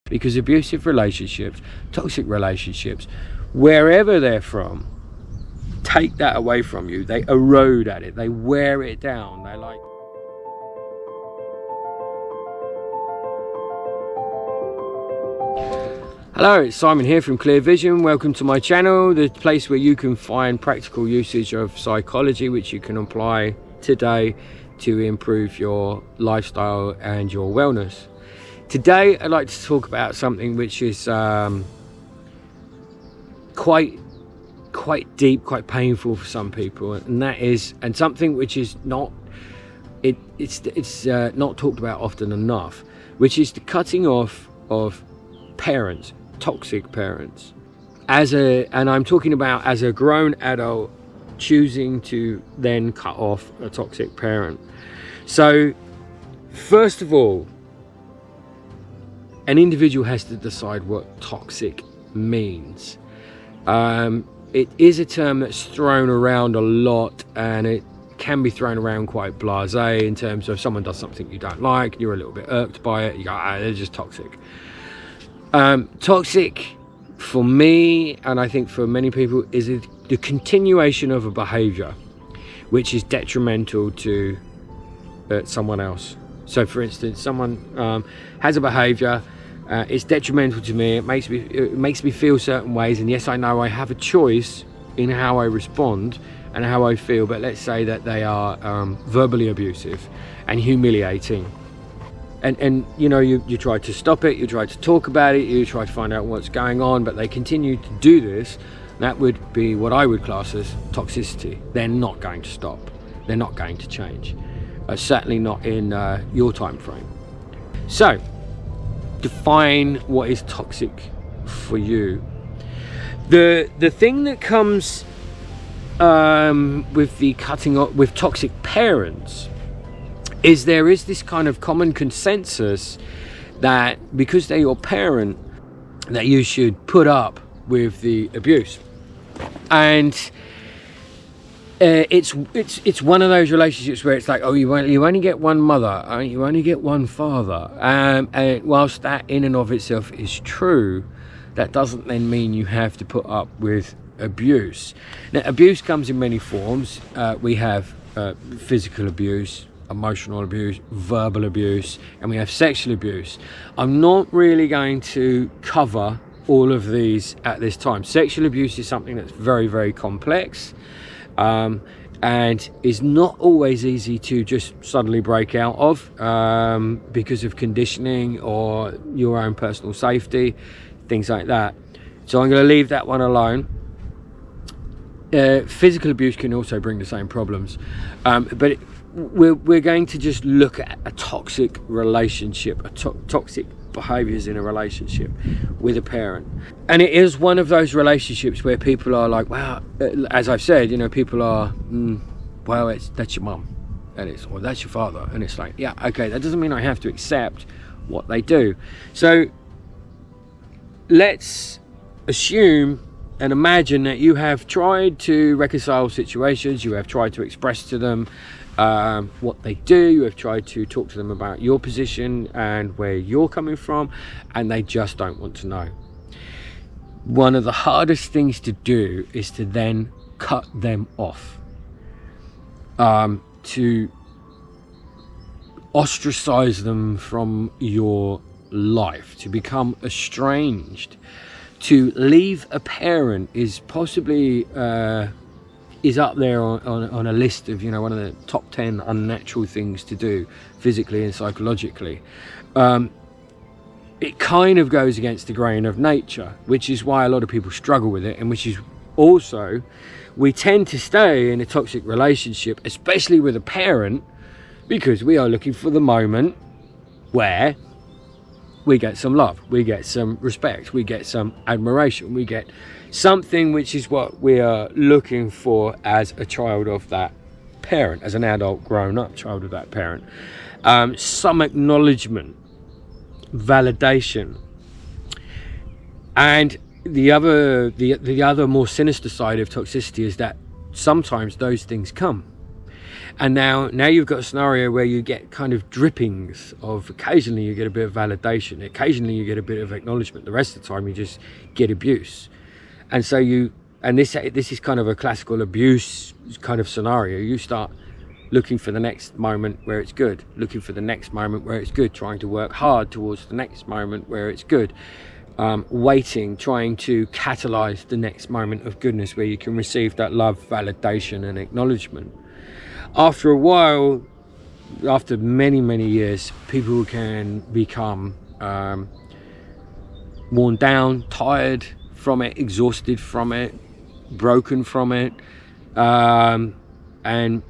Because abusive relationships, toxic relationships, wherever they're from, take that away from you. They erode at it, they wear it down. They like... Hello, it's Simon here from Clear Vision. Welcome to my channel, the place where you can find practical usage of psychology which you can apply today to improve your lifestyle and your wellness. Today I'd like to talk about something which is quite deep, quite painful for some people, and that is, and something which is not not talked about often enough, which is the cutting off of parents, toxic parents. And I'm talking about as a grown adult choosing to then cut off a toxic parent. So first of all, an individual has to decide what toxic means. It is a term that's thrown around a lot, and it can be thrown around quite blasé in terms of someone does something you don't like, you're a little bit irked by it, you go, they're just toxic. Toxic for me, and I think for many people, is the continuation of a behavior which is detrimental to someone else. So for instance, someone has a behavior, it's detrimental to me, it makes me feel certain ways, and yes, I know I have a choice in how I respond and how I feel, but let's say that they are verbally abusive and humiliating, and you know, you try to stop it, you try to talk about it, you try to find out what's going on, but they continue to do this. That would be what I would class as toxicity. They're not going to stop, they're not going to change, certainly not in your time frame. So define what is toxic for you. The thing that comes with the cutting off with toxic parents is there is this kind of common consensus that because they're your parent, that you should put up with the abuse. And it's one of those relationships where it's like, oh, you only get one mother, you only get one father, and whilst that in and of itself is true, that doesn't then mean you have to put up with abuse. Now, abuse comes in many forms. We have physical abuse, emotional abuse, verbal abuse, and we have sexual abuse. I'm not really going to cover all of these at this time. Sexual abuse is something that's very, very complex, and is not always easy to just suddenly break out of because of conditioning or your own personal safety, things like that. So I'm going to leave that one alone. Physical abuse can also bring the same problems, but we're going to just look at a toxic relationship, toxic behaviors in a relationship with a parent. And it is one of those relationships where people are like, wow, as I've said, you know, people are, well, that's your mum, or that's your father, and it's like, yeah, okay, that doesn't mean I have to accept what they do. So let's assume and imagine that you have tried to reconcile situations, you have tried to express to them what they do, you have tried to talk to them about your position and where you're coming from, and they just don't want to know. One of the hardest things to do is to then cut them off, to ostracize them from your life, to become estranged. To leave a parent is possibly is up there on a list of, you know, one of the top 10 unnatural things to do physically and psychologically. It kind of goes against the grain of nature, which is why a lot of people struggle with it, and which is also, we tend to stay in a toxic relationship, especially with a parent, because we are looking for the moment where we get some love, we get some respect, we get some admiration, we get something which is what we are looking for as a child of that parent, as an adult grown-up child of that parent. Some acknowledgement, validation. And the other more sinister side of toxicity is that sometimes those things come, And now you've got a scenario where you get kind of drippings of, occasionally you get a bit of validation, occasionally you get a bit of acknowledgement, the rest of the time you just get abuse. And so this is kind of a classical abuse kind of scenario. You start looking for the next moment where it's good, looking for the next moment where it's good, trying to work hard towards the next moment where it's good, waiting, trying to catalyze the next moment of goodness where you can receive that love, validation and acknowledgement. After a while, after many years, people can become worn down, tired from it, exhausted from it, broken from it, and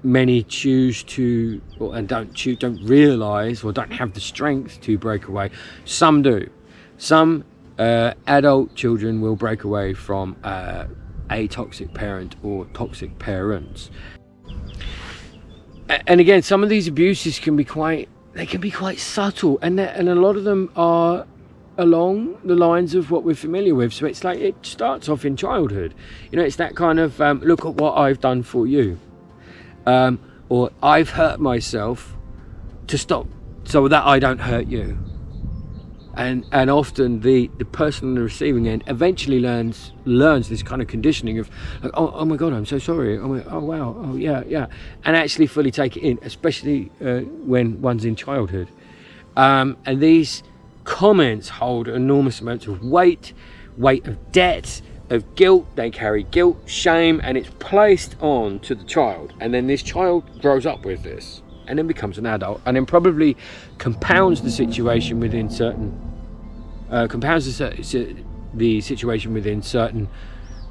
many choose to, and don't realize or don't have the strength to break away. Some do. Some adult children will break away from a toxic parent or toxic parents. And again, some of these abuses can be quite subtle, and a lot of them are along the lines of what we're familiar with. So it's like, it starts off in childhood. You know, it's that kind of look at what I've done for you, or I've hurt myself to stop so that I don't hurt you. And often the person on the receiving end eventually learns this kind of conditioning of like, oh my God, I'm so sorry. Oh wow, oh yeah, and actually fully take it in, especially when one's in childhood. And these comments hold enormous amounts of weight of debt, of guilt. They carry guilt, shame, and it's placed on to the child. And then this child grows up with this, and then becomes an adult, and then probably compounds the situation within certain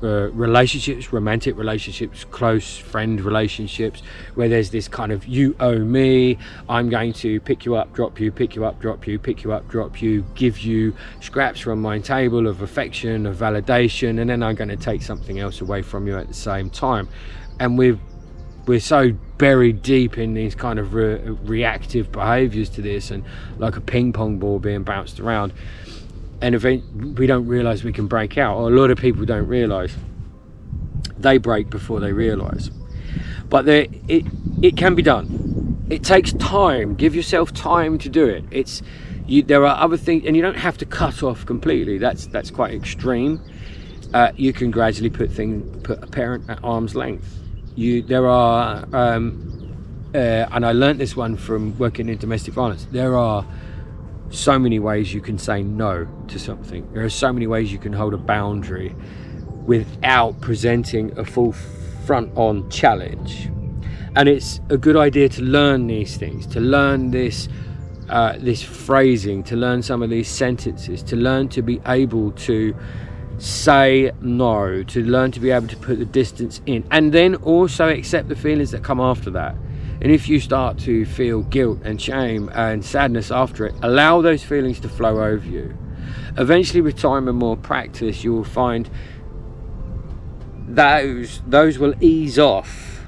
relationships, romantic relationships, close friend relationships, where there's this kind of you owe me, I'm going to pick you up, drop you, pick you up, drop you, pick you up, drop you, give you scraps from my table of affection, of validation, and then I'm going to take something else away from you at the same time. And we're so buried deep in these kind of reactive behaviors to this, and like a ping pong ball being bounced around, and we don't realize we can break out, or a lot of people don't realize. They break before they realize. But it can be done. It takes time. Give yourself time to do it. There are other things, and you don't have to cut off completely. That's quite extreme. You can gradually put a parent at arm's length. There are, and I learned this one from working in domestic violence, there are so many ways you can say no to something. There are so many ways you can hold a boundary without presenting a full front-on challenge. And it's a good idea to learn these things, to learn this phrasing, to learn some of these sentences, to learn to be able to say no, to learn to be able to put the distance in, and then also accept the feelings that come after that. And if you start to feel guilt and shame and sadness after it, allow those feelings to flow over you. Eventually, with time and more practice, you will find those will ease off,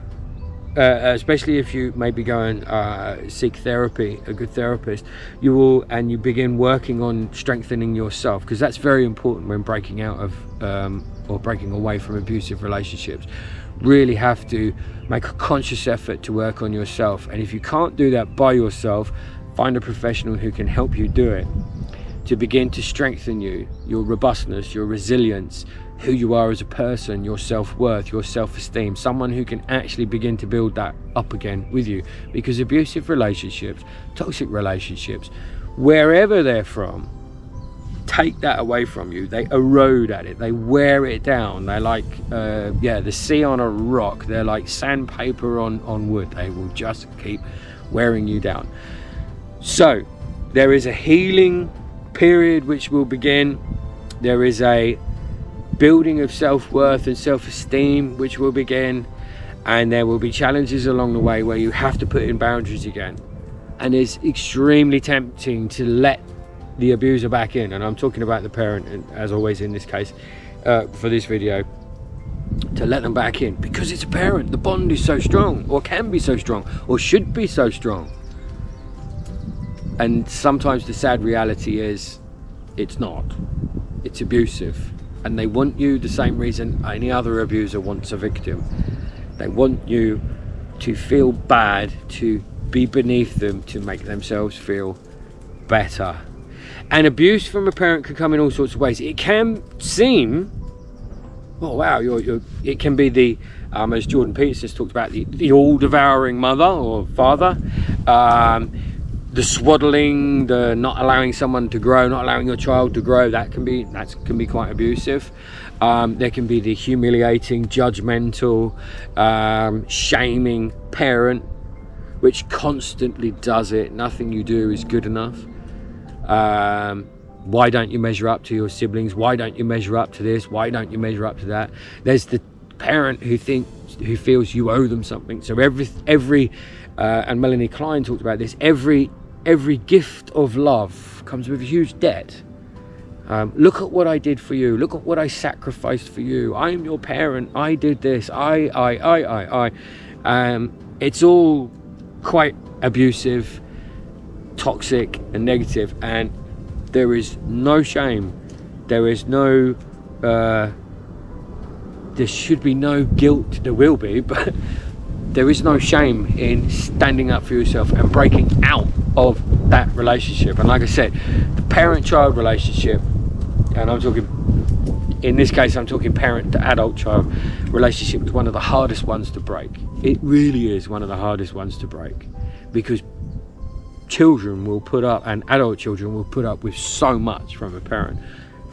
especially if you maybe go and seek therapy, a good therapist. You begin working on strengthening yourself, because that's very important when breaking out of or breaking away from abusive relationships. Really have to make a conscious effort to work on yourself, and if you can't do that by yourself, find a professional who can help you do it, to begin to strengthen you, your robustness, your resilience, who you are as a person, your self-worth, your self-esteem, someone who can actually begin to build that up again with you. Because abusive relationships, toxic relationships, wherever they're from, take that away from you. They erode at it, they wear it down. They're like the sea on a rock. They're like sandpaper on wood. They will just keep wearing you down. So there is a healing period which will begin. There is a building of self-worth and self-esteem which will begin, and there will be challenges along the way where you have to put in boundaries again. And it's extremely tempting to let the abuser back in, and I'm talking about the parent, and as always in this case, for this video, to let them back in, because it's a parent. The bond is so strong, or can be so strong, or should be so strong. And sometimes the sad reality is it's not. It's abusive, and they want you the same reason any other abuser wants a victim. They want you to feel bad, to be beneath them, to make themselves feel better. And abuse from a parent can come in all sorts of ways. It can seem, oh wow, it can be the as Jordan Peterson's talked about, the all-devouring mother or father, the swaddling, the not allowing someone to grow, not allowing your child to grow. That can be quite abusive. There can be the humiliating, judgmental, shaming parent, which constantly does it. Nothing you do is good enough. Why don't you measure up to your siblings? Why don't you measure up to this? Why don't you measure up to that? There's the parent who feels you owe them something. So every and Melanie Klein talked about this, every gift of love comes with a huge debt. Look at what I did for you. Look at what I sacrificed for you. I'm your parent. I did this. I. It's all quite abusive, toxic and negative, and there is no shame. There is no there should be no guilt. There will be, but there is no shame in standing up for yourself and breaking out of that relationship. And like I said, the parent-child relationship, and I'm talking, in this case, I'm talking parent to adult-child relationship, is one of the hardest ones to break. It really is one of the hardest ones to break, because children will put up, and adult children will put up with so much from a parent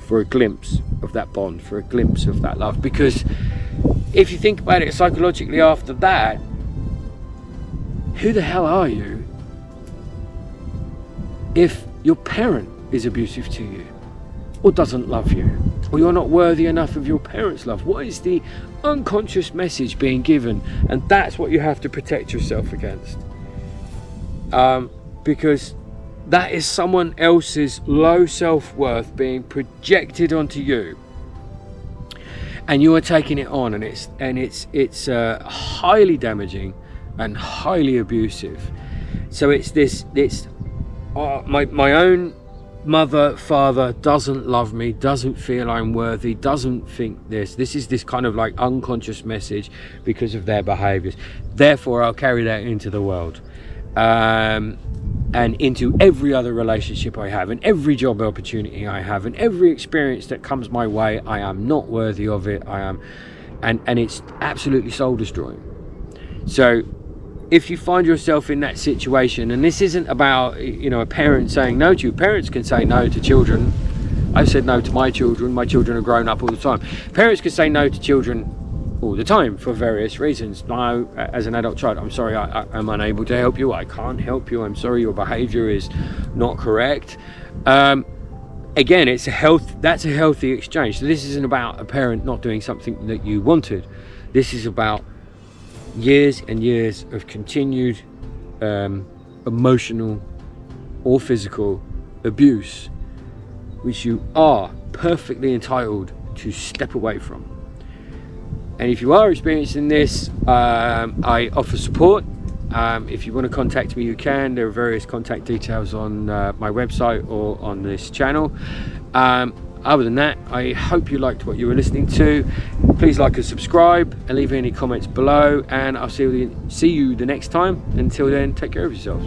for a glimpse of that bond, for a glimpse of that love. Because if you think about it psychologically after that, who the hell are you if your parent is abusive to you, or doesn't love you, or you're not worthy enough of your parents' love? What is the unconscious message being given? And that's what you have to protect yourself against, because that is someone else's low self-worth being projected onto you, and you are taking it on, and it's highly damaging and highly abusive. So my own mother, father doesn't love me, doesn't feel I'm worthy, doesn't think this is this kind of like unconscious message because of their behaviors. Therefore I'll carry that into the world, and into every other relationship I have, and every job opportunity I have, and every experience that comes my way. I am not worthy of it. I am, and it's absolutely soul destroying. So if you find yourself in that situation, and this isn't about, a parent saying no to you. Parents can say no to children. I've said no to my children. My children are grown up all the time. Parents can say no to children all the time for various reasons. Now, as an adult child, I'm sorry, I'm unable to help you. I can't help you. I'm sorry, your behavior is not correct. Again, that's a healthy exchange. So this isn't about a parent not doing something that you wanted. This is about years and years of continued emotional or physical abuse, which you are perfectly entitled to step away from. And if you are experiencing this, I offer support. If you want to contact me, you can. There are various contact details on my website or on this channel. Other than that, I hope you liked what you were listening to. Please like and subscribe, and leave any comments below, and I'll see you the next time. Until then, take care of yourselves.